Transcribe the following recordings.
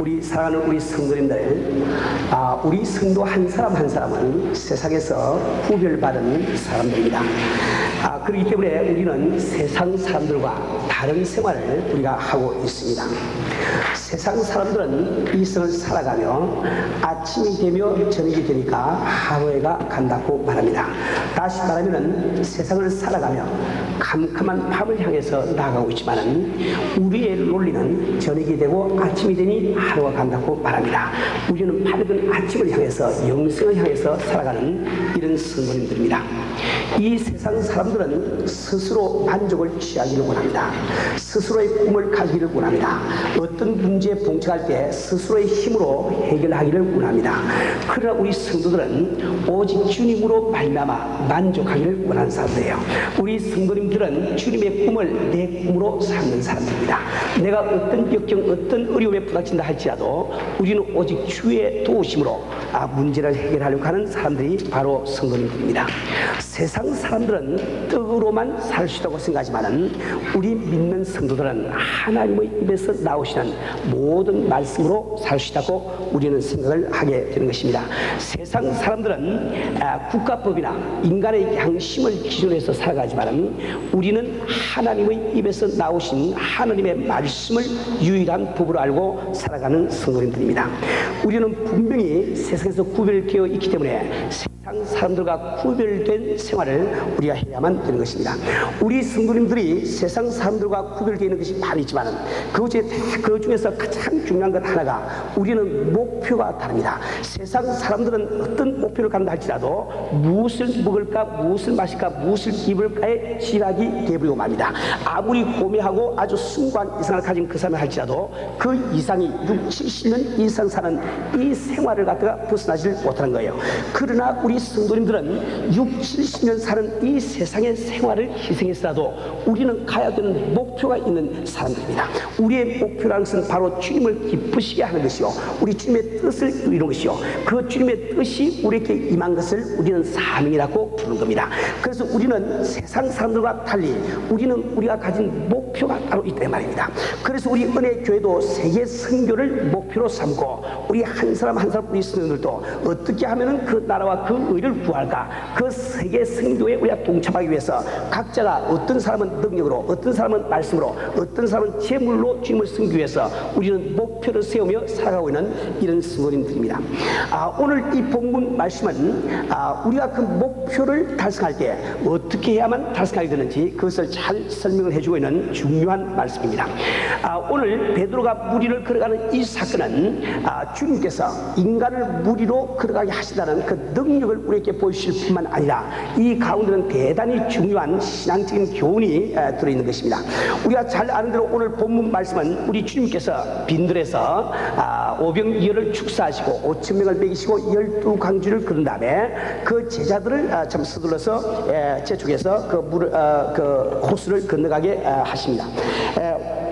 우리 사랑하는 우리 성도님들, 우리 성도 한 사람 한 사람은 세상에서 구별받은 사람들입니다. 그렇기 때문에 우리는 세상 사람들과 다른 생활을 우리가 하고 있습니다. 세상 사람들은 이 생을 살아가며 아침이 되며 저녁이 되니까 하루해가 간다고 말합니다. 다시 말하면 세상을 살아가며 캄캄한 밤을 향해서 나아가고 있지만 우리의 논리는 저녁이 되고 아침이 되니 하루가 간다고 말합니다. 우리는 밝은 아침을 향해서 영생을 향해서 살아가는 이런 성도님들입니다. 이 세상 사람들은 스스로 만족을 취하기를 원합니다. 스스로의 꿈을 가기를 원합니다. 어떤 문제에 봉착할 때 스스로의 힘으로 해결하기를 원합니다. 그러나 우리 성도들은 오직 주님으로 말미암아 만족하기를 원하는 사람들이에요. 우리 성도님들은 주님의 꿈을 내 꿈으로 삼는 사람들입니다. 내가 어떤 역경, 어떤 어려움에 부닥친다 할지라도 우리는 오직 주의 도우심으로 문제를 해결하려고 하는 사람들이 바로 성도님들입니다. 세상 사람들은 떡으로만 살 수 있다고 생각하지만 우리 믿는 성도들은 하나님의 입에서 나오시는 모든 말씀으로 살 수 있다고 우리는 생각을 하게 되는 것입니다. 세상 사람들은 국가법이나 인간의 양심을 기준으로 해서 살아가지만 우리는 하나님의 입에서 나오신 하나님의 말씀을 유일한 법으로 알고 살아가는 성도님들입니다. 우리는 분명히 세상에서 구별되어 있기 때문에 세상 사람들과 구별된 생활을 우리가 해야만 되는 것입니다. 우리 성도님들이 세상 사람들과 구별되어 있는 것이 많이 있지만 그 중에서 가장 중요한 것 하나가 우리는 목표가 다릅니다. 세상 사람들은 어떤 목표를 갖는다 할지라도 무엇을 먹을까, 무엇을 마실까, 무엇을 입을까에 지각이 되어버리고 맙니다. 아무리 고매하고 아주 숭고한 이상을 가진 그 사람이 할지라도 그 이상이 60-70년 이상 사는 이 생활을 갖다가 벗어나질 못하는 거예요. 그러나 우리 성도님들은 60-70년 사는 이 세상의 생활을 희생해서라도 우리는 가야 되는 목표가 있는 사람들입니다. 우리의 목표라는 것은 바로 주님을 기쁘시게 하는 것이요, 우리 주님의 뜻을 이루는 것이요, 그 주님의 뜻이 우리에게 임한 것을 우리는 사명이라고 부르는 겁니다. 그래서 우리는 세상 사람들과 달리 우리가 가진 목표가 따로 있단 말입니다. 그래서 우리 은혜교회도 세계 선교를 목표로 삼고 우리 한 사람 한 사람 우리 성도들도 어떻게 하면 그 나라와 그 의를 구할까, 그 세계 선교에 우리가 동참하기 위해서 각자가 어떤 사람은 능력으로, 어떤 사람은 말씀으로, 어떤 사람은 재물로 주님을 섬기기 위해서 우리는 목표를 세우며 살아가고 있는 이런 성도님들입니다. 오늘 이 본문 말씀은 우리가 그 목표를 달성할 때 어떻게 해야만 달성하게 되는지 그것을 잘 설명을 해주고 있는 중요한 말씀입니다. 오늘 베드로가 무리를 걸어가는 이 사건은 주님께서 인간을 무리로 걸어가게 하시다는 그 능력을 우리에게 보여주실 뿐만 아니라 이 가운데는 대단히 중요한 신앙적인 교훈이 들어있는 것입니다. 우리가 잘 아는 대로 오늘 본문 말씀은 우리 주님께서 빈들에서 오병이어를 축사하시고 5,000명을 먹이시고 12강주를 그런 다음에 그 제자들을 참 서둘러서 재촉해서 그 호수를 건너가게 하십니다.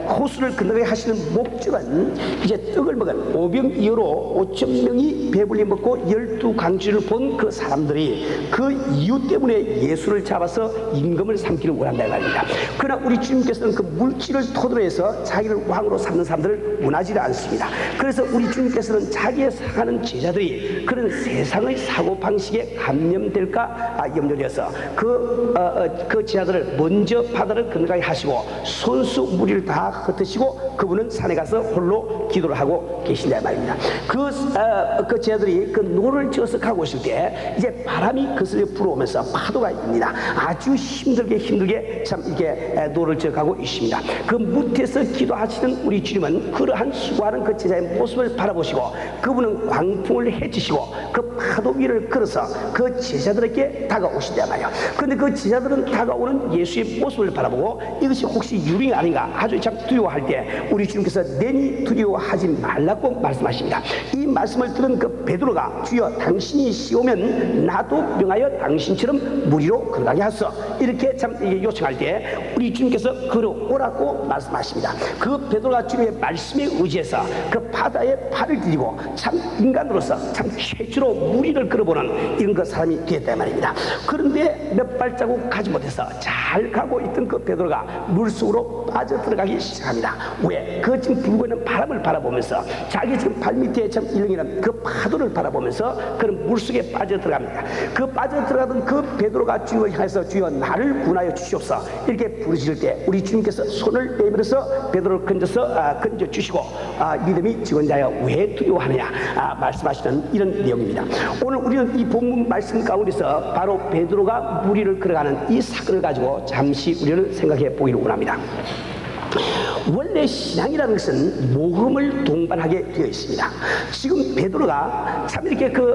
호수를 건너게 하시는 목적은 이제 떡을 먹은 오병이어로 5,000명이 배불리 먹고 12강주를 본 그 사람들이 그 이유 때문에 예수를 잡아서 임금을 삼기를 원한다는 말입니다. 그러나 우리 주님께서는 그 물질을 토대로 해서 자기를 왕으로 삼는 사람들을 원하지 않습니다. 그래서 우리 주님께서는 자기의 사랑하는 제자들이 그런 세상의 사고방식에 감염될까 염려되어서 그 제자들을 먼저 바다를 건너가게 하시고 손수 무리를 다 흩으시고 그분은 산에 가서 홀로 기도를 하고 계신다 말입니다. 그 제자들이 그 노를 지어서 가고 있을 때 이제 바람이 거슬려 불어오면서 파도가 있습니다. 아주 힘들게 참 이렇게 노를 지어 가고 있습니다. 그 무태에서 기도하시는 우리 주님은 그러한 수고하는 그 제자의 모습을 바라보시고 그분은 광풍을 헤치시고 그 파도 위를 걸어서 그 제자들에게 다가오신단 말이에요. 그런데 그 제자들은 다가오는 예수의 모습을 바라보고 이것이 혹시 유령이 아닌가 아주 참 두려워할 때 우리 주님께서 내니 두려워하지 말라고 말씀하십니다. 이 말씀을 들은 그 베드로가 주여 당신이 시오면 나도 명하여 당신처럼 무리로 걸어가게 하소서 이렇게 참 요청할 때 우리 주님께서 걸어오라고 말씀하십니다. 그 베드로가 주님의 말씀에 의지해서 그 바다에 발을 들이고 참 인간으로서 참 최초로 무리를 걸어보는 이런 그 사람이 되었단 말입니다. 그런데 몇 발자국 가지 못해서 잘 가고 있던 그 베드로가 물속으로 빠져 들어가기 시작합니다. 시작합니다. 왜? 그 지금 불고 있는 바람을 바라보면서 자기 지금 발밑에 참 일렁이는 그 파도를 바라보면서 그런 물속에 빠져들어갑니다. 그 빠져들어가던 그 베드로가 주님을 향해서 주여 나를 구원하여 주시옵소서 이렇게 부르실 때 우리 주님께서 손을 내밀어서 베드로를 건져 주시고 믿음이 적은 자여 왜 두려워하느냐 말씀하시는 이런 내용입니다. 오늘 우리는 이 본문 말씀 가운데서 바로 베드로가 물 위를 걸어가는 이 사건을 가지고 잠시 우리는 생각해 보기를 원합니다. 원래 신앙이라는 것은 모험을 동반하게 되어 있습니다. 지금 베드로가 참 이렇게 그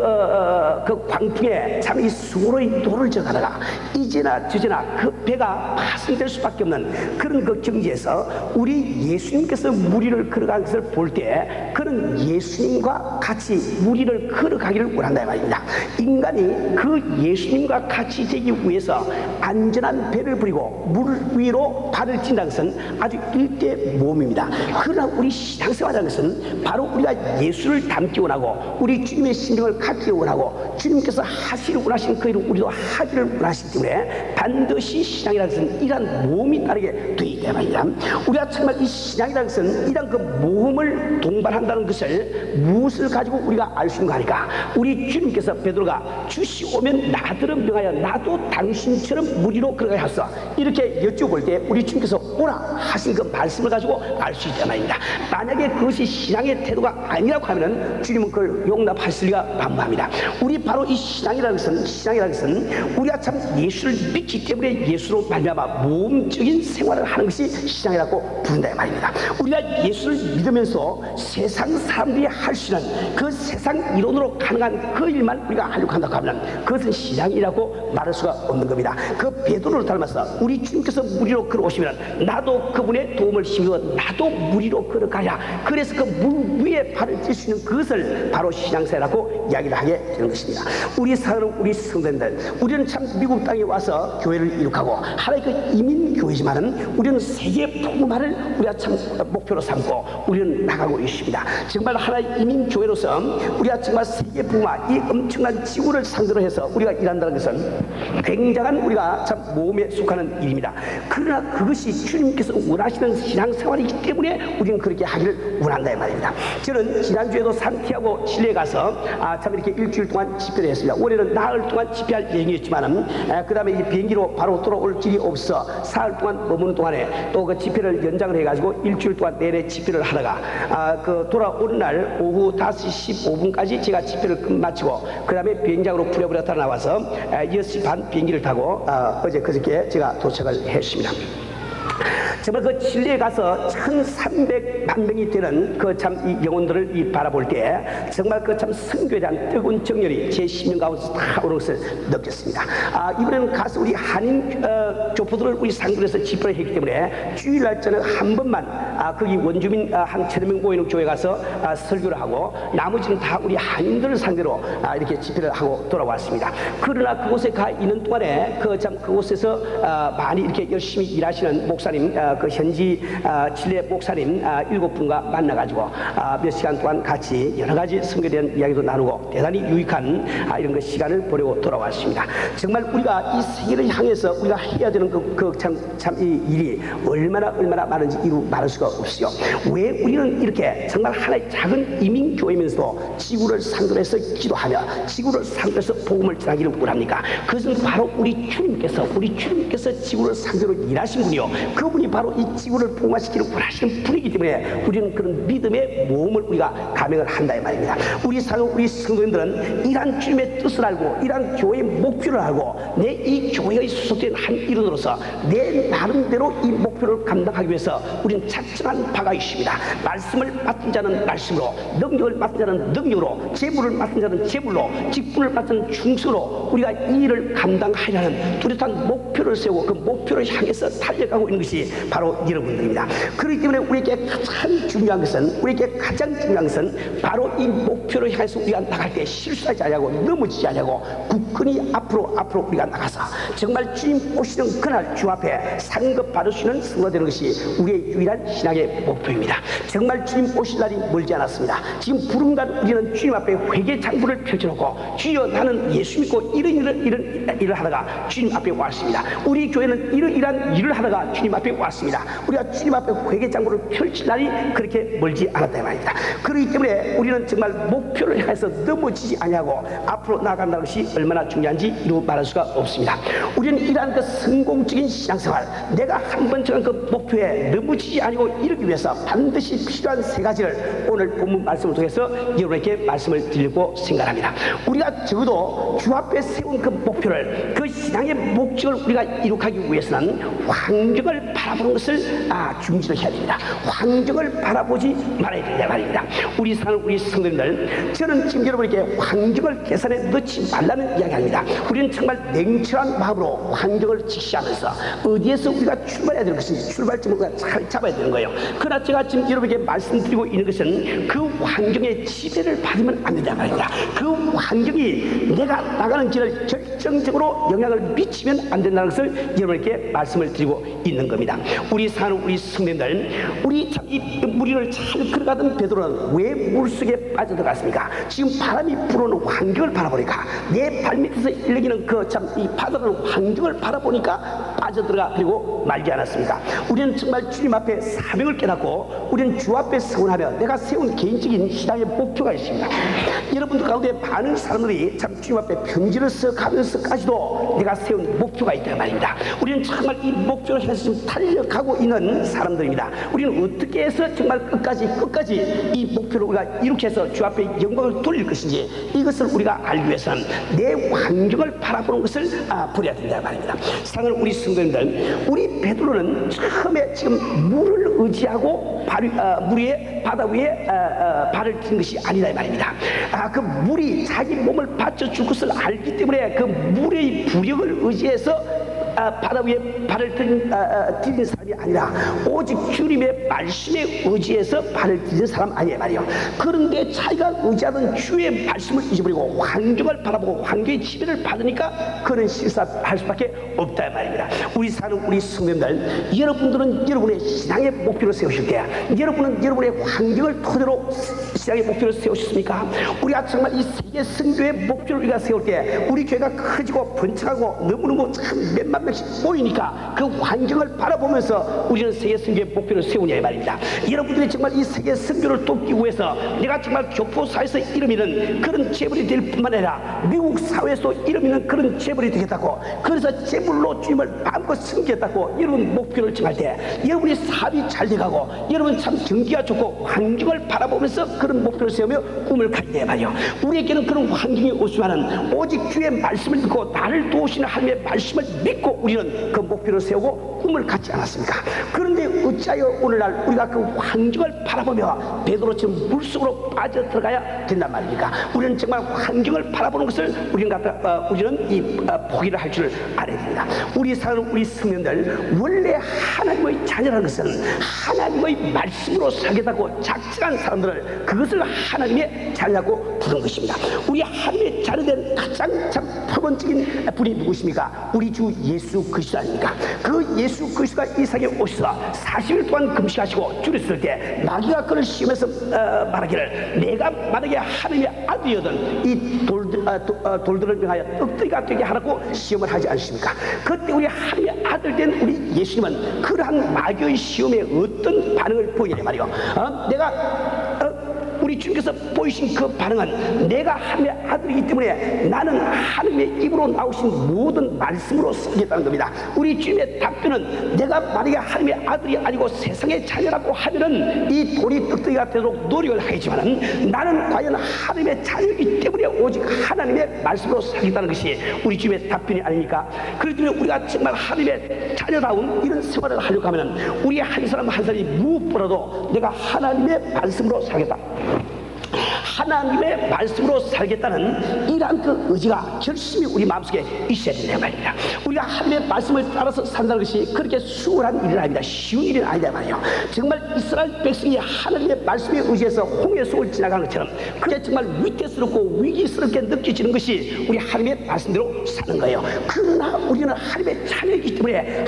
광풍에 참 이 수고로이 돌을 져가다가 이제나 저제나 그 배가 파손될 수밖에 없는 그런 그 경지에서 우리 예수님께서 물 위를 걸어가는 것을 볼 때 그런 예수님과 같이 물 위를 걸어가기를 원한다 말입니다. 인간이 그 예수님과 같이 되기 위해서 안전한 배를 부리고 물 위로 발을 찐다는 것은 아주 일대 모험입니다. 그러나 우리 신앙생활이라는 것은 바로 우리가 예수를 닮기 원하고 우리 주님의 심정을 갖기 원하고 주님께서 하시기를 원하시는 그 일을 우리도 하기를 원하시기 때문에 반드시 신앙이라는 것은 이러한 모험이 따르게 되기 때문입니다. 우리가 정말 이 신앙이라는 것은 이러한 그 모험을 동반한다는 것을 무엇을 가지고 우리가 알 수 있는 거 아닐까? 우리 주님께서 베드로가 주시 오면 나더러 명하여 나도 당신처럼 물 위로 걸어가야 하소서 이렇게 여쭤볼 때 우리 주님께서 오라 하신 그 말씀을 가지고 알 수 있단 말입니다. 만약에 그것이 신앙의 태도가 아니라고 하면은 주님은 그걸 용납하실 리가 만무합니다. 우리 바로 이 신앙이라는 것은 우리가 참 예수를 믿기 때문에 예수로 말미암아 모험적인 생활을 하는 것이 신앙이라고 부른다 말입니다. 우리가 예수를 믿으면서 세상 사람들이 할 수 있는 그 세상 이론으로 가능한 그 일만 우리가 하려고 한다고 하면 그것은 신앙이라고 말할 수가 없는 겁니다. 그 베드로를 닮아서 우리 주님께서 물 위로 걸어오시면 나도 그분의 도움을 힘입어 나도 물 위로 걸어가야 그래서 그 물 위에 발을 찔 수 있는 그것을 바로 신앙생활이라고 이야기를 하게 되는 것입니다. 우리 사랑하는 우리 성도님들 우리는 참 미국 땅에 와서 교회를 이룩하고 하나의 그 이민교회지만은 우리는 세계 복음화를 우리가 참 목표로 삼고 우리는 나가고 있습니다. 정말 하나의 이민교회로서 우리가 정말 세계 복음화 이 엄청난 지구를 상대로 해서 우리가 일한다는 것은 굉장한 우리가 참 모험에 속하는 일입니다. 그러나 그것이 주님께서 원하시는 신앙생활이기 때문에 우리는 그렇게 하기를 원한다 이 말입니다. 저는 지난주에도 산티아고 칠레에 가서 참 이렇게 일주일 동안 집회를 했습니다. 올해는 나흘 동안 집회할 예정이었지만은 그 다음에 이 비행기로 바로 돌아올 길이 없어 사흘 동안 머무는 동안에 또 그 집회를 연장을 해가지고 일주일 동안 내내 집회를 하다가 그 돌아오는 날 오후 5시 15분까지 제가 집회를 마치고 그 다음에 비행장으로 부랴부랴 나와서 6시 반 비행기를 타고 그저께 제가 도착을 했습니다. 정말 그 칠레에 가서 1,300만 명이 되는 그 참 이 영혼들을 바라볼 때 정말 그 참 선교에 대한 뜨거운 정열이 제 심령 가운데서 다 오는 것을 느꼈습니다. 이번에는 가서 우리 한인 교포들을 우리 상근에서 집회를 했기 때문에 주일날 저는 한 번만 거기 원주민 한 1,000명 모이는 교회 가서 설교를 하고 나머지는 다 우리 한인들을 상대로 이렇게 집회를 하고 돌아왔습니다. 그러나 그곳에 가 있는 동안에 그곳에서 많이 이렇게 열심히 일하시는 목사님 그 현지 칠레 목사님 7분과 만나가지고 몇 시간 동안 같이 여러 가지 선교에 대한 이야기도 나누고 대단히 유익한 이런 그 시간을 보내고 돌아왔습니다. 정말 우리가 이 세계를 향해서 우리가 해야 되는 참 이 일이 얼마나 많은지 이루 말할 수가 없어요. 왜 우리는 이렇게 정말 하나의 작은 이민교회면서도 지구를 상대로 해서 기도하며 지구를 상대로 해서 복음을 전하기를 원합니까? 그것은 바로 우리 주님께서 지구를 상대로 일하신 분이요 그분이 바로 이 지구를 복음화시키는 원하시는 분이기 때문에 우리는 그런 믿음의 모험을 우리가 감행을 한다 이 말입니다. 우리 성도님들은 이러한 주님의 뜻을 알고 이러한 교회의 목표를 알고 내 이 교회의 소속된 한 일원으로서 내 나름대로 이 목표를 감당하기 위해서 우리는 작정한 바가 있습니다. 말씀을 맡은 자는 말씀으로 능력을 맡은 자는 능력으로 재물을 맡은 자는 재물로 직분을 맡은 충성으로 우리가 이 일을 감당하려는 뚜렷한 목표를 세우고 그 목표를 향해서 달려가고 있는 것이 바로 여러분들입니다. 그렇기 때문에 우리에게 가장 중요한 것은 바로 이 목표를 향해서 우리가 나갈 때 실수하지 않냐고 넘어지지 않냐고 굳건히 앞으로 우리가 나가서 정말 주님 오시는 그날 주 앞에 상급 받을 수 있는 성도가 되는 것이 우리의 유일한 신앙의 목표입니다. 정말 주님 오실 날이 멀지 않았습니다. 지금 부름간 우리는 주님 앞에 회개 장부를 펼쳐놓고 주여 나는 예수 믿고 이런 일을 하다가 주님 앞에 왔습니다. 우리 교회는 이러한 일을 하다가 주님 앞에 왔습니다. 있습니다. 우리가 주님 앞에 회개장구를 펼칠 날이 그렇게 멀지 않았다 말입니다. 그렇기 때문에 우리는 정말 목표를 향해서 넘어지지 아니하고 앞으로 나아간다는 것이 얼마나 중요한지 이루 말할 수가 없습니다. 우리는 이러한 그 성공적인 신앙생활, 내가 한번 정한 그 목표에 넘어지지 아니고 이루기 위해서 반드시 필요한 세 가지를 오늘 본문 말씀을 통해서 여러분에게 말씀을 드리려고 생각합니다. 우리가 적어도 주 앞에 세운 그 목표를, 그 신앙의 목적을 우리가 이룩하기 위해서는 환경을 바라보는 것을 중지를 해야 됩니다. 환경을 바라보지 말아야 된다 말입니다. 우리 사는 우리 성도님들, 저는 지금 여러분에게 환경을 계산에 넣지 말라는 이야기합니다. 우리는 정말 냉철한 마음으로 환경을 직시하면서 어디에서 우리가 출발해야 되는 것인지 출발점을 우리가 잘 잡아야 되는 거예요. 그러나 제가 지금 여러분에게 말씀드리고 있는 것은 그 환경의 지배를 받으면 안 된다 말입니다. 그 환경이 내가 나가는 길을 결정적으로 영향을 미치면 안 된다는 것을 여러분에게 말씀을 드리고 있는 겁니다. 우리 사는 우리 성도님들, 우리 이 무리를 잘 걸어가던 베드로는 왜 물속에 빠져들어갔습니까? 지금 바람이 불어오는 환경을 바라보니까, 내 발밑에서 일렁이는 그 참 이 바다라는 환경을 바라보니까 빠져들어가 그리고 말지 않았습니까? 우리는 정말 주님 앞에 사명을 깨닫고 우리는 주 앞에 서원하며 내가 세운 개인적인 신앙의 목표가 있습니다. 여러분들 가운데 많은 사람들이 참 주님 앞에 편지를 써가면서까지도 내가 세운 목표가 있단 말입니다. 우리는 정말 이 목표를 향해서 지금 달려가고 있는 사람들입니다. 우리는 어떻게 해서 정말 끝까지 이 목표를 우리가 이렇게 해서 주 앞에 영광을 돌릴 것인지, 이것을 우리가 알기 위해서는 내 환경을 바라보는 것을 버려야 된다 말입니다. 사랑하는 우리 성도님들, 우리 베드로는 처음에 지금 물을 의지하고 물 위에, 바다 위에 발을 든 것이 아니다 말입니다. 그 물이 자기 몸을 받쳐줄 것을 알기 때문에 그 물의 부력을 의지해서 바다 위에 발을 디딘 사람이 아니라 오직 주님의 말씀에 의지해서 발을 디딘 사람 아니에요 말이에요. 그런데 자기가 의지하던 주의 말씀을 잊어버리고 환경을 바라보고 환경의 지배를 받으니까 그는 실수할 수밖에 없다 말입니다. 우리 사는 우리 성도님들, 여러분들은 여러분의 신앙의 목표를 세우실 때, 여러분은 여러분의 환경을 토대로 신앙의 목표를 세우셨습니까? 우리가 정말 이 세계 선교의 목표를 우리가 세울 때 우리 교회가 커지고 번창하고 너무너무 참 몇만 명씩 모이니까 그 환경을 바라보면서 우리는 세계 선교의 목표를 세우냐 이 말입니다. 여러분들이 정말 이 세계 선교를 돕기 위해서 내가 정말 교포 사회에서 이름 있는 그런 재벌이 될 뿐만 아니라 미국 사회에서 이름 있는 그런 재벌이 되겠다고, 그래서 재물로 주님을 마음껏 섬기겠다고 여러분 목표를 정할 때 여러분이 사업이 잘 돼가고 여러분 참 경기가 좋고 환경을 바라보면서 그런 목표를 세우며 꿈을 가지냐 말이요. 우리에게는 그런 환경이 없지만은 오직 주의 말씀을 믿고 나를 도우시는 하나님의 말씀을 믿고 우리는 그 목표를 세우고 꿈을 갖지 않았습니까? 그런데 어찌하여 오늘날 우리가 그 환경을 바라보며 베드로처럼 물속으로 빠져들어가야 된단 말입니까? 우리는 정말 환경을 바라보는 것을 우리는 이 포기를 할 줄 알아야 됩니다. 우리 사는 우리 성도들, 원래 하나님의 자녀라는 것은 하나님의 말씀으로 살겠다고 작정한 사람들을 그것을 하나님의 자녀라고 부른 것입니다. 우리 하나님의 자녀된 가장 참 표본적인 분이 누구십니까? 우리 주 예수 그리스도 아닙니까? 그 예수 그리스도가 이 세상에 오셔서 40일 동안 금식하시고 줄였을 때 마귀가 그를 시험해서 말하기를, 내가 만약에 하나님의 아들이거든 이 돌들을 명하여 떡들이가 되게 하라고 시험을 하지 않습니까? 그때 우리 하나님의 아들 된 우리 예수님은 그러한 마귀의 시험에 어떤 반응을 보이냐 말이요. 우리 주님께서 보이신 그 반응은 내가 하나님의 아들이기 때문에 나는 하나님의 입으로 나오신 모든 말씀으로 살겠다는 겁니다. 우리 주님의 답변은, 내가 만약에 하나님의 아들이 아니고 세상의 자녀라고 하면은 이 돌이 떡덩이가 되도록 노력을 하겠지만은 나는 과연 하나님의 자녀이기 때문에 오직 하나님의 말씀으로 살겠다는 것이 우리 주님의 답변이 아닙니까? 그렇기 때문에 우리가 정말 하나님의 자녀다운 이런 생활을 하려고 하면은 우리 한 사람 한 사람이 무엇보다도 내가 하나님의 말씀으로 살겠다, 하나님의 말씀으로 살겠다는 이러한 그 의지가 결심이 우리 마음속에 있어야 된다 말입니다. 우리가 하나님의 말씀을 따라서 산다는 것이 그렇게 수월한 일은 아닙니다. 쉬운 일은 아니다 말이에요. 정말 이스라엘 백성이 하나님의 말씀에 의지해서 홍해 속을 지나가는 것처럼 그게 정말 위태스럽고 위기스럽게 느껴지는 것이 우리 하나님의 말씀대로 사는 거예요. 그러나 우리는 하나님의 자녀이기 때문에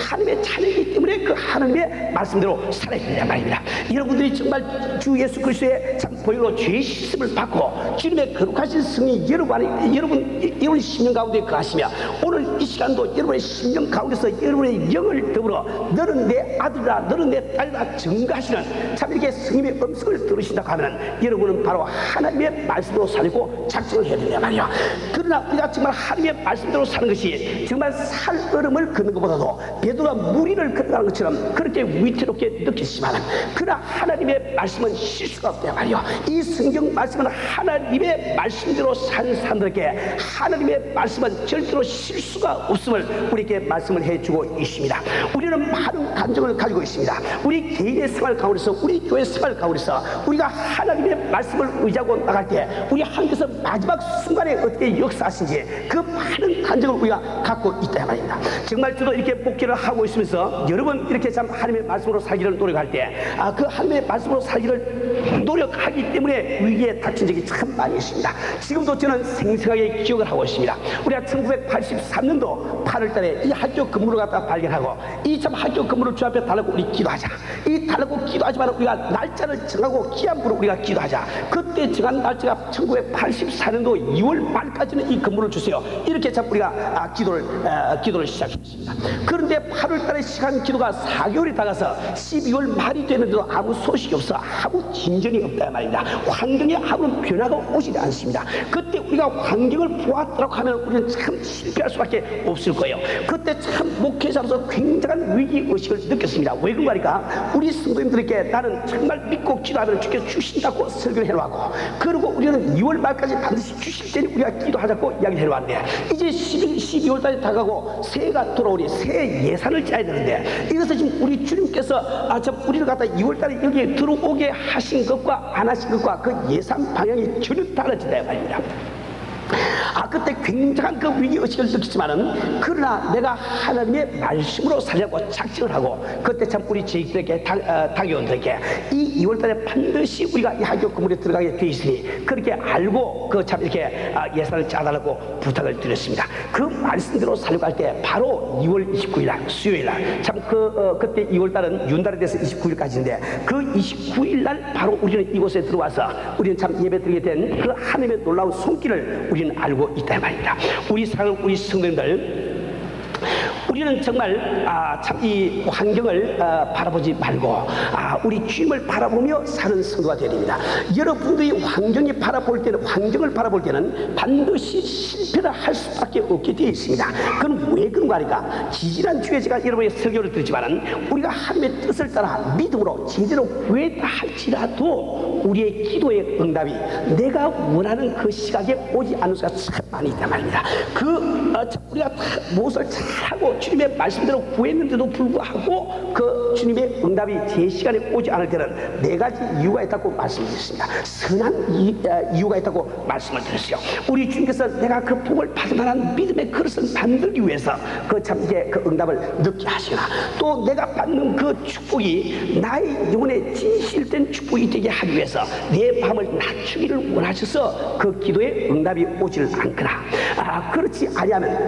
그 하나님의 말씀대로 살아야 된다 말입니다. 여러분들이 정말 주 예수 그리스도의 참 보혈로 죄의 씻음을 받고 주님의 거룩하신 성이 여러분 심령 가운데 거하시며 오늘 이 시간도 여러분의 심령 가운데서 여러분의 영을 더불어 너는 내 아들이라 너는 내 딸이라 증거하시는 참 이렇게 성님의 음성을 들으신다고 하면 여러분은 바로 하나님의 말씀으로 살고 작정을 해야 된단 말이야. 그러나 우리가 정말 하나님의 말씀대로 사는 것이 정말 살얼음을 걷는 것보다도 베드로가 무리를 걸어가는 것처럼 그렇게 위태롭게 느끼시지만 그러나 하나님의 말씀은 실수가 없단 말이야. 이 성경 말씀은 하나님의 말씀대로 사는 사람들에게 하나님의 말씀은 절대로 실수가 없음을 우리에게 말씀을 해주고 있습니다. 우리는 많은 감정을 가지고 있습니다. 우리 개인의 생활 가운데서 우리 교회 생활 가운데서 우리가 하나님의 말씀을 의지하고 나갈 때 우리 하나님께서 마지막 순간에 어떻게 역사하신지 그 많은 감정을 우리가 갖고 있다 말입니다. 정말 저도 이렇게 목회를 하고 있으면서 여러분 이렇게 참 하나님의 말씀으로 살기를 노력할 때 그 하나님의 말씀으로 살기를 노력하기 때문에 위기에 닥친 적이 참 많이 있습니다. 지금도 저는 생생하게 기억을 하고 있습니다. 우리가 1983년도 8월달에 이 학교 건물을 갖다 발견하고 이 참 학교 건물을 주 앞에 달라고 우리 기도하자. 이 달라고 기도하지만 우리가 날짜를 정하고 기한부로 우리가 기도하자. 그때 정한 날짜가 1984년도 2월 말까지는 이 건물을 주세요. 이렇게 참 우리가 기도를 시작했습니다. 그런데 8월달에 시간 기도가 4개월이 다가서 12월 말이 되는데도 아무 소식이 없어 아무 진전이 없다 말입니다. 환경에 아무런 변화가 오지 않습니다. 그때 우리가 환경을 보았다고 하면 우리는 참 실패할 수밖에 없을 거예요. 그때 참 목회자로서 굉장한 위기의식을 느꼈습니다. 왜 그런가? 우리 성도님들에게 나는 정말 믿고 기도하면 주께 주신다고 설교를 해놓고 그리고 우리는 2월 말까지 반드시 주실 때니 우리가 기도하자고 이야기를 해놓았는데 이제 12월 달에 다가고 새해가 돌아오니 새해 예산을 짜야 되는데 이것을 지금 우리 주님께서 참 우리를 갖다 2월 달에 여기에 들어오게 하신 것과 안 하신 것과 그 예산 방향이 전혀 달라진다 말입니다. 그때 굉장한 그 위기의식을 느끼지만은 그러나 내가 하나님의 말씀으로 살려고 작정을 하고 그때 참 우리 저희들에게 당회원들에게 이 2월달에 반드시 우리가 이 학교 건물에 들어가게 돼 있으니 그렇게 알고 그 참 이렇게 예산을 짜달라고 부탁을 드렸습니다. 그 말씀대로 살려고 할 때 바로 2월 29일 날 수요일 날 참 그때 2월달은 윤달에 대해서 29일까지인데 그 29일 날 바로 우리는 이곳에 들어와서 우리는 참 예배드리게 된 그 하나님의 놀라운 손길을 우리는 알고 있다 말입니다. 우리 사랑하는 우리 성도님들 우리는 정말 참 이 환경을 바라보지 말고 우리 주님을 바라보며 사는 성도가 되야 됩니다. 여러분들이 환경을 바라볼 때는 반드시 실패를 할 수밖에 없게 되어 있습니다. 그럼 왜 그런가 하니까 지지난 주에 제가 여러분의 설교를 드렸지만은 우리가 하나님의 뜻을 따라 믿음으로 제대로 구했다 할지라도 우리의 기도의 응답이 내가 원하는 그 시각에 오지 않는 수가 참 많이 있단 말입니다. 우리가 무엇을 잘하고 주님의 말씀대로 구했는데도 불구하고 그 주님의 응답이 제 시간에 오지 않을 때는 네 가지 이유가 있다고 말씀드렸습니다. 선한 이유가 있다고 말씀을 드렸어요. 우리 주님께서 내가 그 복을 받을 만한 믿음의 그릇을 만들기 위해서 그 응답을 늦게 하시나 또 내가 받는 그 축복이 나의 영혼에 진실된 축복이 되게 하기 위해서 내 마음을 낮추기를 원하셔서 그 기도에 응답이 오지를 않거나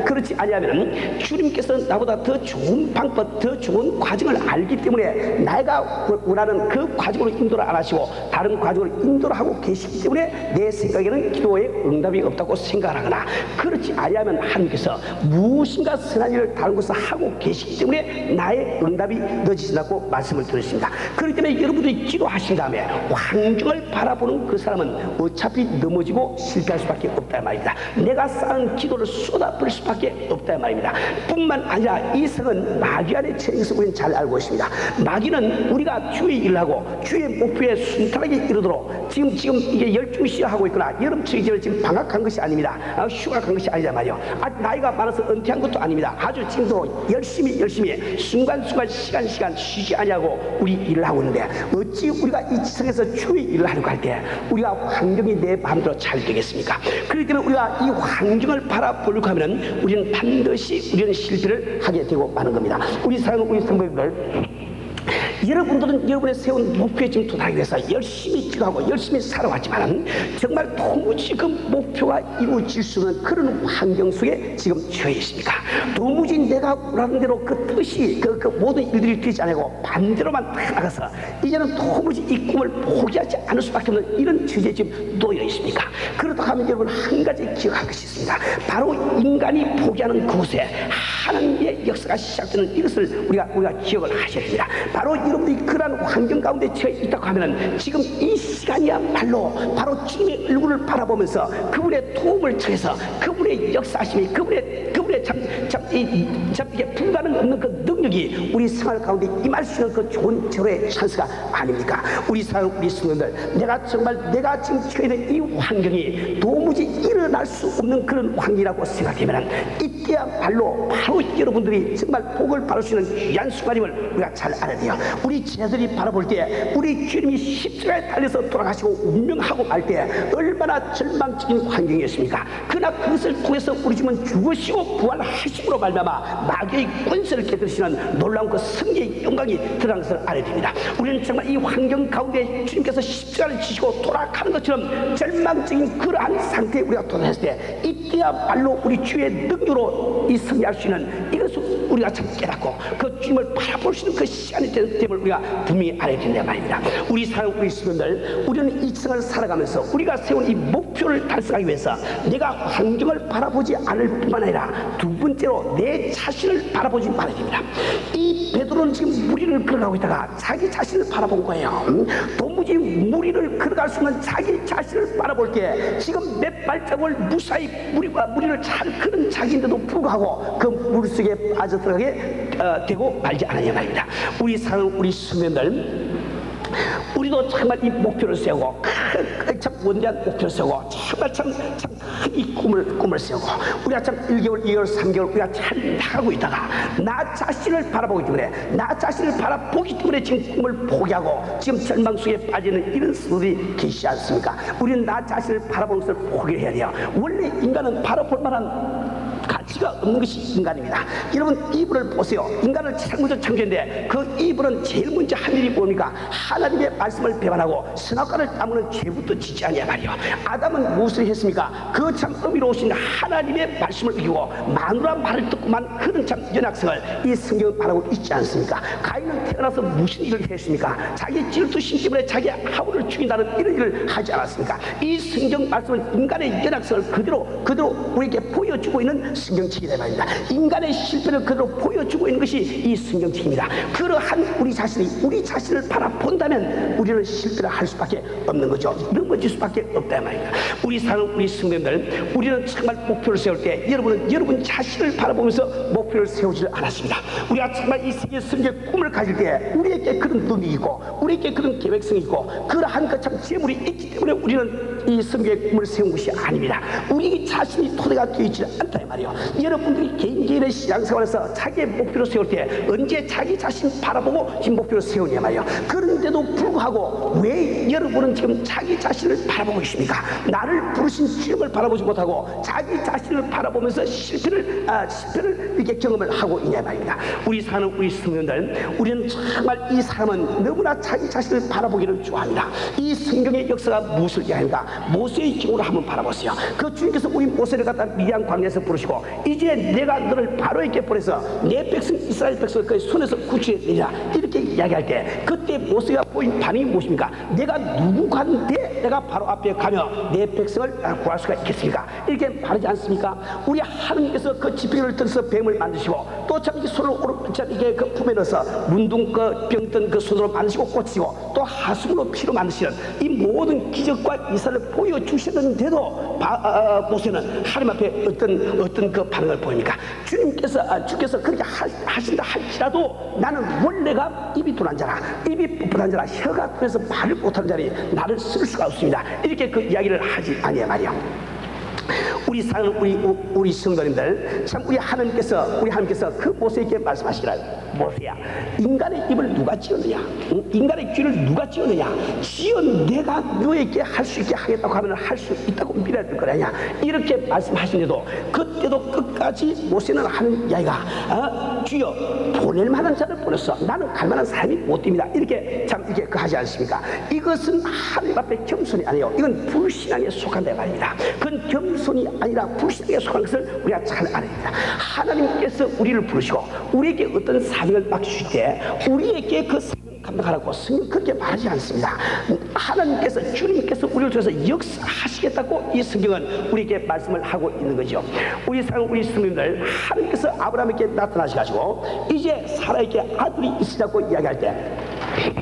그렇지 아니하면 주님께서 나보다 더 좋은 방법, 더 좋은 과정을 알기 때문에 내가 원하는 그 과정으로 인도를 안 하시고 다른 과정으로 인도를 하고 계시기 때문에 내 생각에는 기도에 응답이 없다고 생각하거나 그렇지 아니하면 하나님께서 무엇인가 선한 일을 다른 곳에서 하고 계시기 때문에 나의 응답이 늦어진다고 말씀을 드렸습니다. 그렇기 때문에 여러분들이 기도하신 다음에 환경을 바라보는 그 사람은 어차피 넘어지고 실패할 수밖에 없다 말입니다. 내가 쌓은 기도를 쏟아버릴 수밖에 없다 말입니다. 뿐만 아니라 이 성은 마귀 안에 처해 있어 우리는 잘 알고 있습니다. 마귀는 우리가 주의 일을 하고 주의 목표에 순탄하게 이르도록 지금 이게 열중히 시작하고 있거나 여름철이 지금 방학한 것이 아닙니다. 휴가 간 것이 아니란 말이에요. 나이가 많아서 은퇴한 것도 아닙니다. 아주 지금도 열심히 순간순간 시간 쉬지 아니하고 우리 일을 하고 있는데 어찌 우리가 이 지성에서 주의 일을 하려고 할 때 우리가 환경이 내 마음대로 잘 되겠습니까? 그렇기 때문에 우리가 이 환경을 바라보려고 하면 우리는 반드시 실패를 하게 되고 마는 겁니다. 우리 사랑하는 우리 성도님들 여러분들은 여러분의 세운 목표에 지금 도달하기 위해서 열심히 기도하고 열심히 살아왔지만 정말 도무지 그 목표가 이루어질 수 없는 그런 환경 속에 지금 처해 있습니까? 도무지 내가 원하는 대로 그 뜻이 그 모든 일들이 되지 않고 반대로만 나가서 이제는 도무지 이 꿈을 포기하지 않을 수밖에 없는 이런 처지에 지금 놓여 있습니까? 그렇다고 하면 여러분 한 가지 기억할 것이 있습니다. 바로 인간이 포기하는 그곳에 하나님의 역사가 시작되는 이것을 우리가 기억을 하셔야 됩니다. 바로 여러분들이 그러한 환경 가운데 처해 있다고 하면은 지금 이 시간이야말로 바로 주님의 얼굴을 바라보면서 그분의 도움을 통해서 그분의 역사하심이 그분의 이게 불가능 없는 그 능력이 우리 생활 가운데 임할 수 있는 그 좋은 절호의 찬스가 아닙니까? 우리 성도들, 내가 지금 처해 있는 이 환경이 도무지 일어날 수 없는 그런 환경이라고 생각되면 이때야말로 바로 여러분들이 정말 복을 받을 수 있는 귀한 순간임을 우리가 잘 알아야 돼요. 우리 제자들이 바라볼 때 우리 주님이 십자가에 달려서 돌아가시고 운명하고 말 때 얼마나 절망적인 환경이었습니까? 그러나 그것을 통해서 우리 주님은 죽으시고 부활하심으로 말미암아 마귀의 권세를 깨뜨리시는 놀라운 그 승리의 영광이 드러난 것을 알아야 됩니다. 우리는 정말 이 환경 가운데 주님께서 십자가를 지시고 돌아가는 것처럼 절망적인 그러한 상태에 우리가 도달했을 때 이때야말로 우리 주의 능력으로 이 승리할 수 있는 이것을 우리가 참 깨닫고 그 주님을 바라볼 수 있는 그 시간이 됨을 우리가 분명히 알아야 된다 말입니다. 우리 시민들, 우리는 이 세상을 살아가면서 우리가 세운 이 목표를 달성하기 위해서 내가 환경을 바라보지 않을 뿐만 아니라 두 번째로 내 자신을 바라보지 말아야 됩니다. 이 베드로는 지금 무리를 걸어가고 있다가 자기 자신을 바라본 거예요. 도무지 무리를 걸어갈 수 있는 자기 자신을 바라볼 때 지금 몇 발자국을 무사히 무리를 잘 걸은 자기인데도 불구하고 그 물속에 빠져들어가게 되고 말지 않았냐 말입니다. 우리 시민들, 우리도 정말 이 목표를 세우고 참 원대한 목표를 세우고 정말 참 이 꿈을 세우고 우리가 참 1개월, 2개월, 3개월 우리가 잘 나가고 있다가 나 자신을 바라보기 때문에 나 자신을 바라보기 때문에 지금 꿈을 포기하고 지금 절망 속에 빠지는 이런 수들이 계시지 않습니까? 우리는 나 자신을 바라보는 것을 포기해야 돼요. 원래 인간은 바라볼 만한 가치가 없는 것이 인간입니다. 여러분 이불을 보세요. 인간을 먼저 창조했는데 그 이불은 제일 먼저 한 일이 뭡니까? 하나님의 말씀을 배반하고 선악과를 따먹는 죄부터 짓지 않냐 말이요. 아담은 무엇을 했습니까? 그 참 어미로우신 하나님의 말씀을 이기고 마누라 말을 듣고만 그런 참 연약성을 이 성경을 바라고 있지 않습니까? 가인은 태어나서 무슨 일을 했습니까? 자기 질투심 때문에 자기 아우를 죽인다는 이런 일을 하지 않았습니까? 이 성경 말씀은 인간의 연약성을 그대로 우리에게 보여주고 있는 성경책이다 말입니다. 인간의 실패를 그대로 보여주고 있는 것이 이 성경책입니다. 그러한 우리 자신을 바라본다면 우리는 실패를 할 수밖에 없는 거죠. 넘어질 수밖에 없다 말입니다. 우리 성도들, 우리는 정말 목표를 세울 때 여러분 자신을 바라보면서 목표를 세우지 않았습니다. 우리가 정말 이 세계 성경의 꿈을 가질 때 우리에게 그런 능력이 있고 우리에게 그런 계획성이 있고 그러한 그 참 재물이 있기 때문에 우리는 이 성경의 꿈을 세운 것이 아닙니다. 우리 자신이 토대가 되어 있지 않다 이 말이에요. 여러분들이 개인의 신앙생활에서 자기의 목표를 세울 때 언제 자기 자신 바라보고 지금 목표를 세우냐 말이에요. 그런데도 불구하고 왜 여러분은 지금 자기 자신을 바라보고 있습니까? 나를 부르신 주님을 바라보지 못하고 자기 자신을 바라보면서 실패를 이렇게 경험을 하고 있냐 말입니다. 우리 성도들, 우리는 정말 이 사람은 너무나 자기 자신을 바라보기를 좋아합니다. 이 성경의 역사가 무엇을 이야기합니까? 모세의 경우를 한번 바라보세요. 그 주님께서 우리 모세를 갖다 미디안 광야에서 부르시고 이제 내가 너를 바로에게 보내서 내 백성 이스라엘 백성을 그의 손에서 구출해내리라 이렇게 이야기할 때 그때 모세가 보인 반응이 무엇입니까? 내가 누구간데 내가 바로 앞에 가며 내 백성을 구할 수가 있겠습니까? 이렇게 말하지 않습니까? 우리 하나님께서 그 지팡이를 들어서 뱀을 만드시고 또 참 이 손을 이렇게 그 품에 넣어서 문둥 그 병든 그 손으로 만드시고 꽂히고 또 하수구로 피로 만드시는 이 모든 기적과 이사를 보여주셨는데도 모세는 하나님 앞에 어떤 그 반응을 보입니까? 주께서 그렇게 하신다 할지라도 나는 원래가 입이 둔한 자라 입이 뻣뻣한 자라 혀가 둔해서 말을 못하는 자니 나를 쓸 수가 없습니다. 이렇게 그 이야기를 하지 아니야 말이야. 우리 사랑하는 우리 성도님들, 참 우리 하나님께서 그 모세에게 말씀하시기를, 모세야, 인간의 입을 누가 지었느냐? 인간의 귀를 누가 지었느냐? 지은 내가 너에게 할 수 있게 하겠다고 하면 할 수 있다고 믿어야 될 거냐? 이렇게 말씀하시는데도 그때도 끝까지 모세는 하는 이야기가 주여, 보낼 만한 자를 보냈어. 나는 갈 만한 사람이 못 됩니다. 이렇게 하지 않습니까? 이것은 하나님 앞에 겸손이 아니에요. 이건 불신앙에 속한다 말입니다. 그건 겸손이 아니라 불신앙에 속한 것을 우리가 잘 알아야 됩니다. 하나님께서 우리를 부르시고 우리에게 어떤 사명을 맡기실 때 우리에게 그 사명을 감당하라고 성경 그렇게 말하지 않습니다. 하나님께서, 주님께서 우리를 통해서 역사하시겠다고 이 성경은 우리에게 말씀을 하고 있는 거죠. 우리 성도님들, 하나님께서 아브라함에게 나타나셔가지고 이제 사라에게 아들이 있으라고 이야기할 때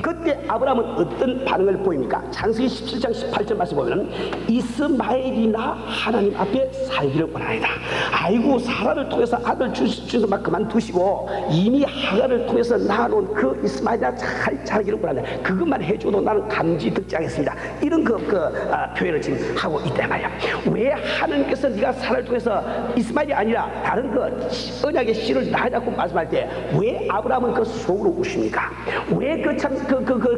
그때 아브라함은 어떤 반응을 보입니까? 창세기 17장 18절 말씀 보면 이스마엘이나 하나님 앞에 살기를 원하이다. 아이고, 사라를 통해서 아들 주셔서 막 그만두시고 이미 하갈을 통해서 낳아놓은 그 이스마엘이나 잘 자라기를 원한다. 그것만 해줘도 나는 감지 듣지 않겠습니다. 이런 표현을 지금 하고 있단 말이야. 왜 하나님께서 네가 사라를 통해서 이스마엘이 아니라 다른 언약의 씨를 낳으라고 말씀할 때 왜 아브라함은 그 속으로 우십니까? 왜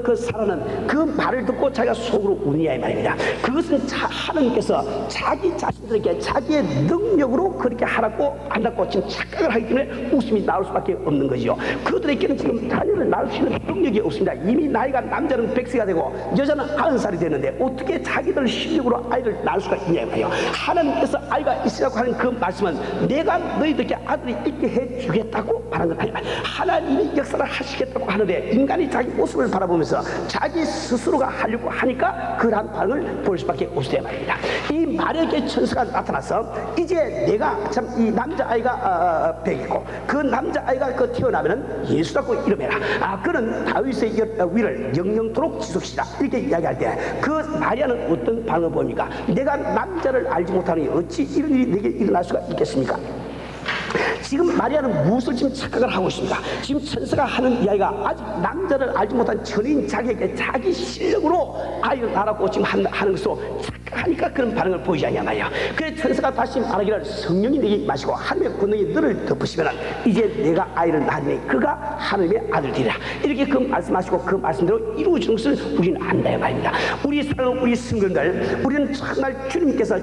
그 사라는 그 말을 듣고 자기가 속으로 우느냐 이 말입니다. 그것은 하나님께서 자기 자신들에게 자기의 능력으로 그렇게 하라고 한다고 지금 착각을 하기 때문에 웃음이 나올 수밖에 없는 거죠. 그들에게는 지금 자녀를 낳을 수 있는 능력이 없습니다. 이미 나이가 남자는 100세가 되고 여자는 90살이 되는데 어떻게 자기들 실력으로 아이를 낳을 수가 있냐 이 말이에요. 하나님께서 아이가 있으라고 하는 그 말씀은 내가 너희들에게 아들이 있게 해주겠다고 말한 것 아니야. 하나님이 역사를 하시겠다고 하는데 인간이 자기 모습을 바라보면서 자기 스스로가 하려고 하니까 그러한 반응을 보일 수밖에 없어야 말입니다. 이 마력의 천사가 나타나서 이제 내가 참 이 남자아이가 배겠고 그 남자아이가 태어나면 예수라고 이름해라. 그는 다윗의 위를 영영토록 지속시라. 이렇게 이야기할 때 그 마리아는 어떤 반응을 보입니까? 내가 남자를 알지 못하니 어찌 이런 일이 내게 일어날 수가 있겠습니까? 지금 마리아는 무엇을 지금 착각을 하고 있습니까? 지금 천사가 하는 이야기가 아직 남자를 알지 못한 천인 자기에게 자기 실력으로 아이를 낳으라고 지금 하는 것으로 착각하니까 그런 반응을 보이지 않냐 말이야. 그래서 천사가 다시 말하기를 성령이 내게 임하시고 하나님의 권능이 너를 덮으시면 이제 내가 아이를 낳으니 그가 하나님의 아들 되리라. 이렇게 그 말씀하시고 그 말씀대로 이루어지는 것을 우리는 안다 말입니다. 우리 사랑하는 우리 성도들, 우리는 정말 주님께서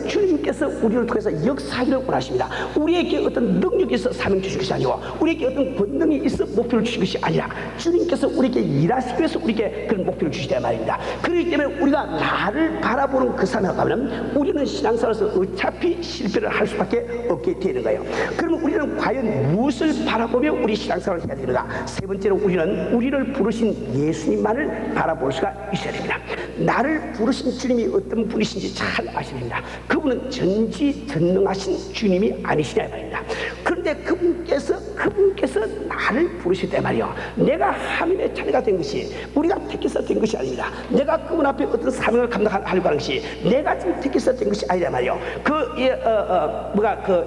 우리를 통해서 역사하기를 원하십니다. 우리에게 어떤 능력이 있어 사명 주신 것이 아니고 우리에게 어떤 권능이 있어 목표를 주신 것이 아니라 주님께서 우리에게 일하시기 위해서 우리에게 그런 목표를 주시다 말입니다. 그렇기 때문에 우리가 나를 바라보는 그 삶에 가면 우리는 신앙생활에서 어차피 실패를 할 수밖에 없게 되는 거예요. 그러면 우리는 과연 무엇을 바라보며 우리 신앙생활을 해야 되는가? 세 번째로 우리를 부르신 예수님만을 바라볼 수가 있어야 됩니다. 나를 부르신 주님이 어떤 분이신지 잘 아셔야 됩니다. 그분은 전지전능하신 주님이 아니시냐 말입니다. 그런데 그분께서 나를 부르실 때 말이요, 내가 하나님의 자녀가 된 것이 우리가 택해서 된 것이 아닙니다. 내가 그분 앞에 어떤 사명을 감당하려고 하는 것이 내가 지금 택해서 된 것이 아니란 말이요.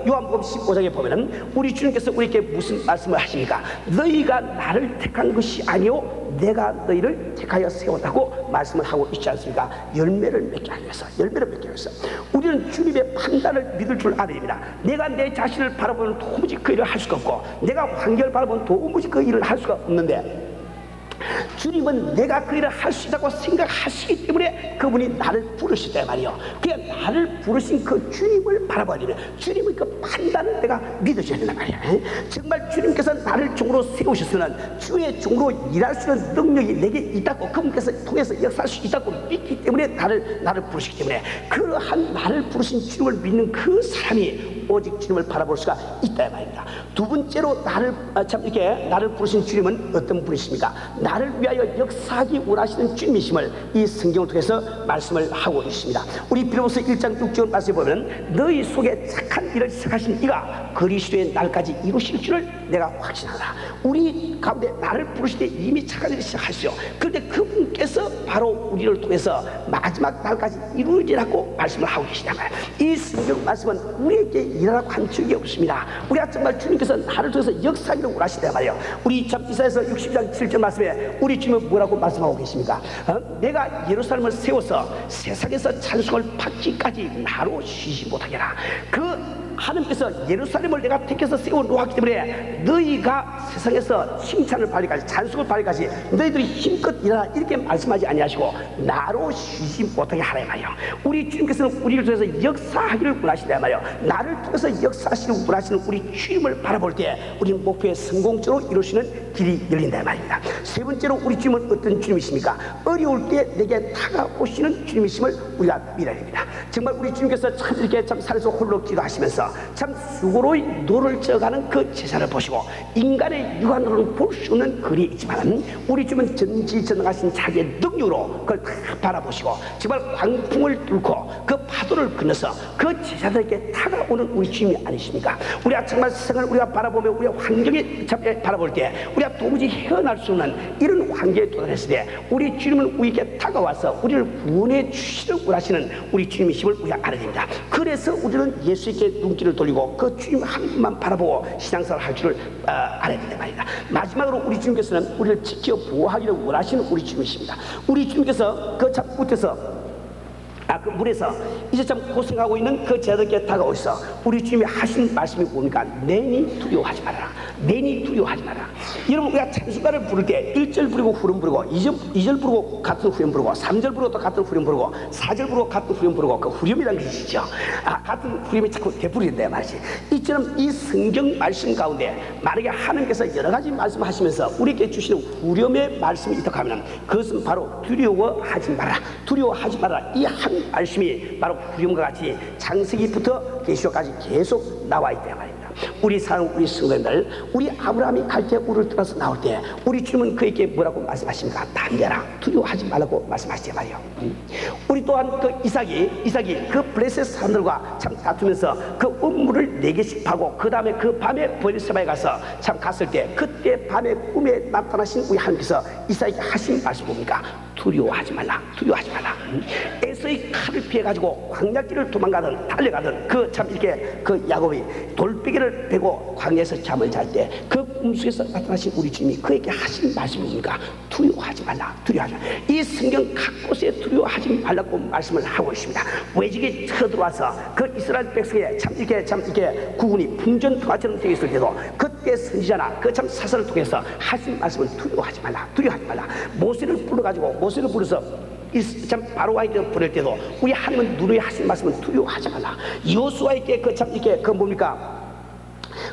요한복음 15장에 보면은 우리 주님께서 우리에게 무슨 말씀을 하십니까? 너희가 나를 택한 것이 아니요 내가 너희를 택하여 세웠다고 말씀을 하고 있지 않습니까? 열매를 맺게 하기 위해서. 우리는 주님의 판단을 믿을 줄 알아야 됩니다. 내가 내 자신을 바라보면 도무지 그 일을 할 수가 없고 내가 환경을 바라보면 도무지 그 일을 할 수가 없는데 주님은 내가 그 일을 할 수 있다고 생각하시기 때문에 그분이 나를 부르시다 말이요. 그냥 나를 부르신 그 주님을 바라봐야 되면 주님의 그 판단을 내가 믿어줘야 된단 말이야. 정말 주님께서 나를 종으로 세우셨으면 주의 종으로 일할 수 있는 능력이 내게 있다고 그분께서 통해서 역사할 수 있다고 믿기 때문에 나를 부르시기 때문에 그러한 나를 부르신 주님을 믿는 그 사람이 오직 주님을 바라볼 수가 있다 말입니다. 두 번째로 나를 부르신 주님은 어떤 분이십니까? 나를 위하여 역사하기 원하시는 주님이심을 이 성경을 통해서 말씀을 하고 있습니다. 우리 빌립보서 1장 6절 말씀에 보면 너희 속에 착한 일을 시작하신 이가 그리스도의 날까지 이루실 줄을 내가 확신하다. 우리 가운데 나를 부르실 때 이미 착한 일을 시작하시죠. 그런데 그분께서 바로 우리를 통해서 마지막 날까지 이루어지라고 말씀을 하고 계시단 말이에요. 이 성경 말씀은 우리에게 일하라고 한 적이 없습니다. 우리가 정말 주님께서 주님께서 나를 통해서 역사하기를 원하시단 말이에요. 우리 참 이사야서 60장 7절 말씀에 우리 주님은 뭐라고 말씀하고 계십니까? 내가 예루살렘을 세워서 세상에서 찬송을 받기까지 나로 쉬지 못하게 하라. 하나님께서 예루살렘을 내가 택해서 세워놓았기 때문에 너희가 세상에서 칭찬을 받기까지, 찬송을 받기까지 너희들이 힘껏 일하라 이렇게 말씀하지 아니하시고 나로 쉬지 못하게 하라 말이에요. 우리 주님께서는 우리를 통해서 역사하기를 원하신다 말이에요. 나를 통해서 역사하시는 원하시는 우리 주님을 바라볼 때 우리는 목표에 성공적으로 이룰 수 있는 길이 열린다 말입니다. 세 번째로 우리 주님은 어떤 주님이십니까? 어려울 때 내게 다가오시는 주님이심을 우리가 믿어야 됩니다. 정말 우리 주님께서 참 이렇게 참 산에서 홀로 기도하시면서 참 수고로이 노를 져가는 그 제사를 보시고 인간의 육안으로는 볼 수 없는 글이 있지만 우리 주님은 전지전능하신 자기의 능력으로 그걸 다 바라보시고 정말 광풍을 뚫고 그 파도를 건너서 그 제자들에게 다가오는 우리 주님이 아니십니까? 우리가 정말 세상을 우리가 바라보며 우리가 환경에 바라볼 때 우리가 도무지 헤어날 수 없는 이런 환경에 도달했을 때 우리 주님은 우리에게 다가와서 우리를 구원해 주시는 원하시는 우리 주님이심을 우리가 알아야 됩니다. 그래서 우리는 예수님께 눈길을 돌리고 그 주님 한 분만 바라보고 신앙생활을 할 줄을 알아야 된다 말입니다. 마지막으로 우리 주님께서는 우리를 지켜 보호하기를 원하시는 우리 주님이십니다. 우리 주님께서 그 참 끝에서 그 물에서 이제 참 고생하고 있는 그 제자들께 다가오셔서 우리 주님이 하신 말씀이 뭡니까? 내니 두려워하지 말아라. 내니 두려워하지 마라. 여러분 우리가 찬송가를 부를 때 1절 부르고 후렴 부르고 2절 부르고 같은 후렴 부르고 3절 부르고 또 같은 후렴 부르고 4절 부르고 같은 후렴 부르고 그 후렴이라는 것이죠. 같은 후렴이 자꾸 되풀이된다 말이지. 이처럼 이 성경 말씀 가운데 만약에 하나님께서 여러 가지 말씀하시면서 우리에게 주시는 후렴의 말씀이 있다고 하면 그것은 바로 두려워하지 마라. 두려워하지 마라. 이 한 말씀이 바로 후렴과 같이 창세기부터 계시록까지 계속 나와 있다 말입니다. 우리 사랑 우리 성도님들, 우리 아브라함이 갈대 우를 떠나서 나올 때 우리 주님은 그에게 뭐라고 말씀하십니까? 담대라, 두려워하지 말라고 말씀하시지 말이요. 우리 또한 그 이삭이 그 블레셋 사람들과 참 다투면서 그 음물을 4개씩 파고 그 다음에 그 밤에 베르세바에 가서 참 갔을 때 그때 밤에 꿈에 나타나신 우리 하나님께서 이삭에게 하신 말씀 뭡니까? 두려워하지 말라, 두려워하지 말라. 에서의 칼을 피해가지고 광야길을 도망가든 달려가든 그 참 이렇게 그 야곱이 돌베개를 베고 광야에서 잠을 잘 때 그 꿈속에서 나타나신 우리 주님이 그에게 하신 말씀이 뭡니까? 두려워하지 말라, 두려워하지 말라. 이 성경 각 곳에 두려워하지 말라고 말씀을 하고 있습니다. 외적이 쳐들어와서 그 이스라엘 백성에 참 이렇게 구군이 풍전등화처럼 되어 있을 때도 그때 선지자나 그 참 사설을 통해서 하신 말씀을 두려워하지 말라, 두려워하지 말라. 모세를 불러서 참 바로와에게 보낼 때도 우리 하나님은 누누이 하신 말씀은 두려워하지 말라. 여호수아에게 그 참 이렇게 그 뭡니까?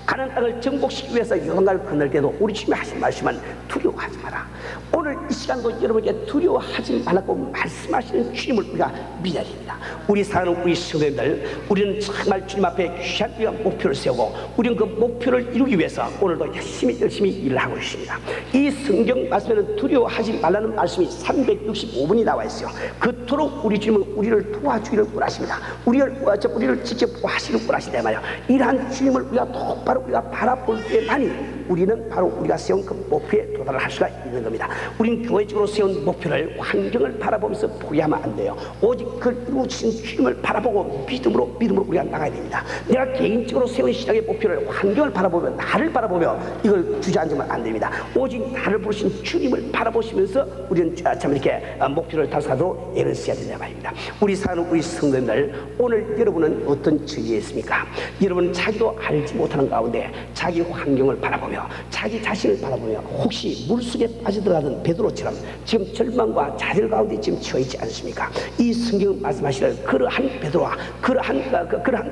가나안 땅을 정복시키기 위해서 요단강을 건널 때도 우리 주님이 하신 말씀은 두려워하지 마라. 오늘 이 시간도 여러분에게 두려워하지 말라고 말씀하시는 주님을 우리가 믿어야 됩니다. 우리 사랑하는 우리 성도님들, 우리는 정말 주님 앞에 귀한 목표를 세우고 우리는 그 목표를 이루기 위해서 오늘도 열심히 일을 하고 있습니다. 이 성경 말씀에는 두려워하지 말라는 말씀이 365번이 나와 있어요. 그토록 우리 주님은 우리를 도와주기를 원하십니다. 우리를 지켜보시기를 원하신다 말이에요. 이러한 주님을 우리가 똑바로 우리가 바라볼 때만이 우리는 바로 우리가 세운 그 목표에 도달을 할 수가 있는 겁니다. 우리는 교회적으로 세운 목표를 환경을 바라보면서 포기하면 안 돼요. 오직 그걸 이루어주신 주님을 바라보고 믿음으로 우리가 나가야 됩니다. 내가 개인적으로 세운 신앙의 목표를 환경을 바라보며 나를 바라보며 이걸 주저앉으면 안 됩니다. 오직 나를 부르신 주님을 바라보시면서 우리는 참 이렇게 목표를 달성하도록 애를 써야 된다 말입니다. 우리 사는 우리 성도님들, 오늘 여러분은 어떤 처지에 있습니까? 여러분 자기도 알지 못하는 가운데 자기 환경을 바라보며 자기 자신을 바라보며 혹시 물속에 빠져들어가던 베드로처럼 지금 절망과 좌절 가운데 지금 처해 있지 않습니까? 이 성경 말씀하시는 그러한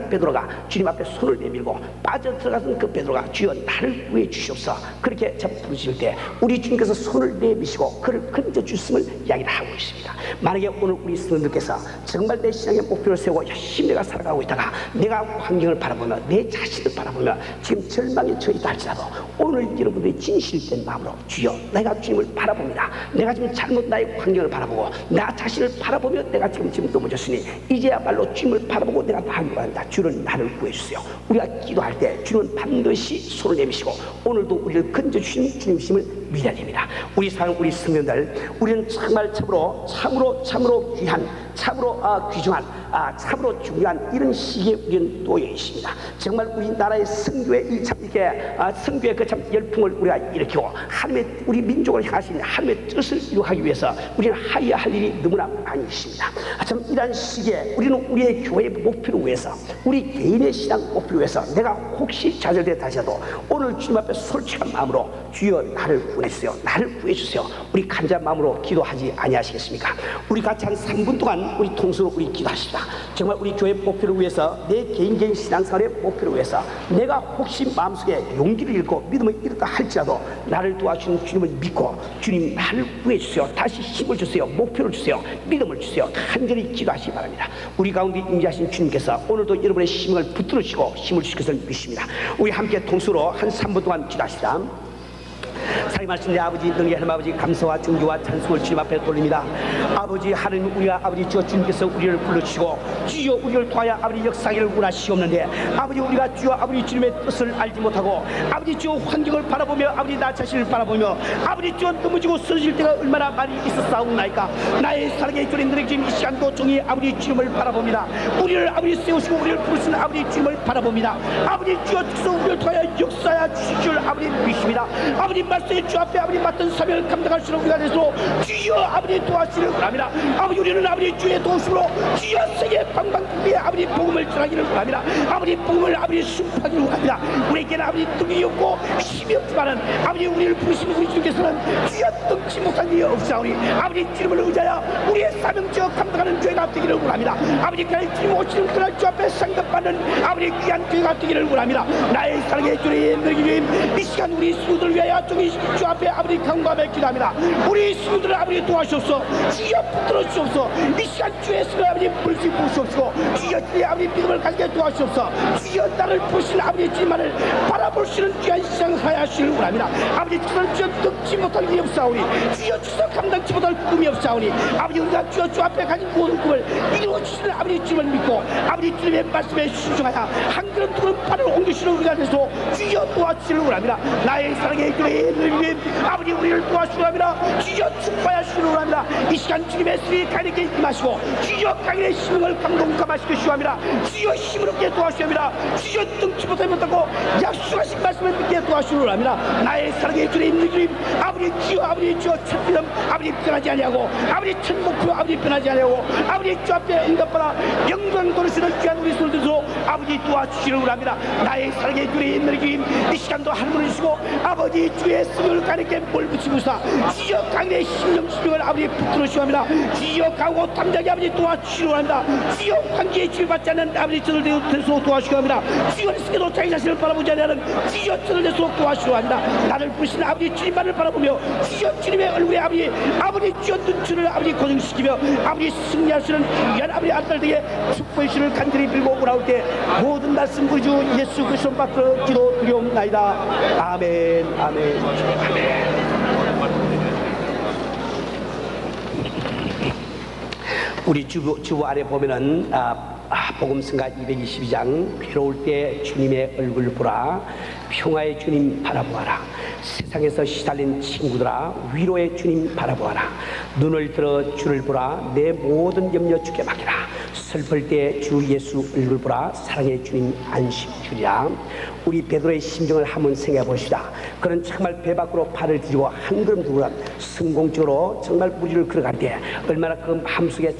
베드로가 주님 앞에 손을 내밀고 빠져들어가던 그 베드로가 주여 나를 구해 주시옵소서 그렇게 부르실 때 우리 주님께서 손을 내미시고 그를 건져 주심을 이야기를 하고 있습니다. 만약에 오늘 우리 성도들께서 정말 내 신앙의 목표를 세우고 열심히 내가 살아가고 있다가 내가 환경을 바라보며 내 자신을 바라보며 지금 절망에 처해 있다 할지라도 오늘 여러분들이 진실된 마음으로 주여 내가 주님을 바라봅니다. 내가 지금 잘못 나의 환경을 바라보고 나 자신을 바라보며 내가 지금 넘어졌으니 이제야말로 주님을 바라보고 내가 나아가기 원합니다. 주는 나를 구해주세요. 우리가 기도할 때 주는 반드시 손을 내미시고 오늘도 우리를 건져주시는 주님이심을 믿어야 됩니다. 우리 사랑 우리 성도들, 우리는 정말 참으로 귀한 참으로 귀중한 참으로 중요한 이런 시기에 우리는 놓여 있습니다. 정말 우리나라의 선교의 선교의 그 참 열풍을 우리가 일으키고 하나님의 우리 민족을 향하신 하나님의 뜻을 이루기 위해서 우리는 하여야 할 일이 너무나 많이 있습니다. 참 이러한 시기에 우리는 우리의 교회의 목표를 위해서, 우리 개인의 신앙 목표를 위해서 내가 혹시 좌절되었다 하셔도 오늘 주님 앞에 솔직한 마음으로 주여 나를 구해주세요, 나를 구해주세요, 우리 간절한 마음으로 기도하지 아니하시겠습니까? 우리 같이 한 3분 동안 우리 통수로 우리 기도하십시다. 정말 우리 교회 목표를 위해서, 내 개인 신앙생활의 목표를 위해서 내가 혹시 마음속에 용기를 잃고 믿음을 잃었다 할지라도 나를 도와주시는 주님을 믿고 주님 나를 구해주세요, 다시 힘을 주세요, 목표를 주세요, 믿음을 주세요, 간절히 기도하시기 바랍니다. 우리 가운데 임재하신 주님께서 오늘도 여러분의 심을 붙들으시고 힘을 주실 것을 믿습니다. 우리 함께 통수로 한 3분 동안 기도하시다. 사랑하신 내 아버지, 능히 하나님 아버지, 감사와 존귀와 찬송을 주님 앞에 돌립니다. 아버지 하나님, 우리가 아버지 주여 주님께서 우리를 불러주시고 주여 우리를 도하여 아버지 역사기를 원하시옵는데 아버지 우리가 주여 아버지 주님의 뜻을 알지 못하고 아버지 주여 환경을 바라보며 아버지 나 자신을 바라보며 아버지 주여 넘어지고 쓰러질 때가 얼마나 많이 있었사옵나이까. 나의 사랑의 주님들의 지금 이 시간도 종이 아버지 주님을 바라봅니다. 우리를 아버지 세우시고 우리를 부르시는 아버지 주님을 바라봅니다. 아버지 주여 주께서 우리를 도하여 역사하여 주실 줄 아버지 믿습니다. 아버지 말씀의 주 앞에 아버지 맡은 사명을 감당할 수 있는 우리가 되시도록 주여 아버지 도와주시기를 바랍니다. 아버지 우리는 아버지 주의 도우심으로 주여 세계 방방곡곡에 아버지 복음을 전하기를 바랍니다. 아버지 복음을 아버지 순파하기를 바랍니다. 우리에게는 아버지 등이 없고 힘이 없지만은 아버지 우리를 부르시는 우리 주님께서는 주여 등치 못한 일이 없사오니 아버지 주님을 의지하여 우리의 사명지어 감당하는 교회가 되기를 원합니다. 아버지 그날 주님 오시는 그날 주 앞에 상급받는 아버지 귀한 교회가 되기를 원합니다. 나의 사랑의 주님, 주님 이 시간 우리 수들을 위하여 주 앞에 아버지 강구하며 기도합니다. 우리 수들을 아버지 도와주옵소서. 주여 붙들어 주옵소서. 이 시간 주의 수를 아버지 물지 보시옵시고 주여 주의 아버지 믿음을 가지게 도와주옵소서. 주여 나를 보시는 아버지 주님만을 바라볼 수 있는 귀한 시장을 하시기를 원합니다. 아버지 주는 주여 듣지 못할 일이 없사오니 주여 주서 감당치 못할 꿈이 없사오니 아버지 우리가 주여 주 앞에 가진 모든 꿈을 이루어 주시는 아버지 주님을 믿고 아버지 주님의 말씀에 순종하여 한 걸음 두 걸음 발을 옮기시는 우리가 되소 주여 도와주시기를 원합니다. 나의 사랑의 교회의 주님 아버지 우리를 도와주시기 합니다. 주여 축복하시기를 원합니다. 이 시간 주님의 수리 가리게 임하시고 주여 강인의 심령을 감동감하시게 주합니다. 주여 힘을 얻게 도와주시기 합니다. 주여 등치 못하고 약속하신 말씀을 믿게 도와주시기를 원합니다. 나의 사랑의 주님 아버지 주여 첫 믿음 아버지 변하지 아니하고 아버지 첫 목표 아버지 변하지 아니하고 아버지 주 앞에 응답받아 영광 돌으시는 귀한 우리 손들도 아버지 도와주시기를 원합니다. 나의 사랑의 주님 이 시간도 하늘을 주시고 아버지 주의 승을 가리게 뭘 붙이고서 주여 강인의 심령을 아버지 붙들으시오 합니다. 주여 강고 담대하게 아버지 도와주시오 합니다. 주여 환기에 치유받지 않는 아버지 저들 되도록 도와주시오 합니다. 주여 스스로 자기 자신을 바라보지 않는 주여 저들 되도록 도와주시오 합니다. 나를 부르시는 아버지 주님만을 바라보며 주여 주님의 얼굴에 아버지 주여 눈치를 아버지 고정시키며 아버지 승리하시는 귀한 아버지 아들들에게 축복의 신을 간절히 빌고 오라올 때 모든 말씀 우리 주 예수 그리스도 받들어 기도 드리옵나이다. 아멘. 아멘. 아멘. 우리 주보 아래 보면은 복음성가 222장 괴로울 때 주님의 얼굴 보라, 평화의 주님 바라보아라, 세상에서 시달린 친구들아 위로의 주님 바라보아라, 눈을 들어 주를 보라, 내 모든 염려 주께 맡기라, 슬플 때 주 예수 얼굴 보라, 사랑의 주님 안심 주리라. 우리 베드로의 심정을 한번 생각해 보시다. 그는 정말 배 밖으로 발을 들이고 한 걸음 두 걸음 성공적으로 정말 무리를 걸어갈 때 얼마나 그 마음속에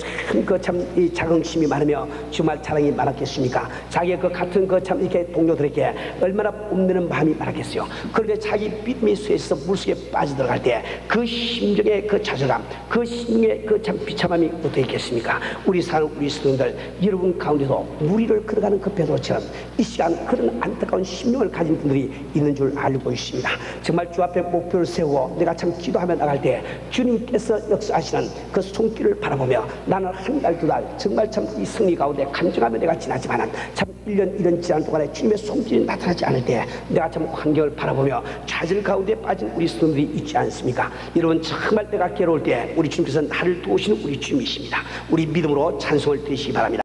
참 이 자긍심이 많으며 정말 자랑이 많았겠습니까? 자기의 그 같은 그 참 이렇게 동료들에게 얼마나 뽐내는 마음이 많았겠어요. 그런데 자기 믿음이 쇠해서 물속에 빠져들어갈 때 그 심정의 그 좌절감, 그 심정의 그 참 비참함이 어떻게 있겠습니까? 우리 사는 우리 스승들 여러분 가운데도 무리를 걸어가는 그 베드로처럼 이 시간 그런 안타까운 심령을 가진 분들이 있는 줄 알고 있습니다. 정말 주 앞에 목표를 세우고 내가 참 기도하며 나갈 때 주님께서 역사하시는 그 손길을 바라보며 나는 한 달, 두 달 정말 참 이 승리 가운데 간증하며 내가 지나지만은 참 1년 이런 지난 동안에 주님의 손길이 나타나지 않을 때 내가 참 환경을 바라보며 좌절 가운데 빠진 우리 스승들이 있지 않습니까? 여러분 정말 내가 괴로울 때 우리 주님께서 나를 도우시는 우리 주님이십니다. 우리 믿음으로 찬송을 드리시기 바랍니다.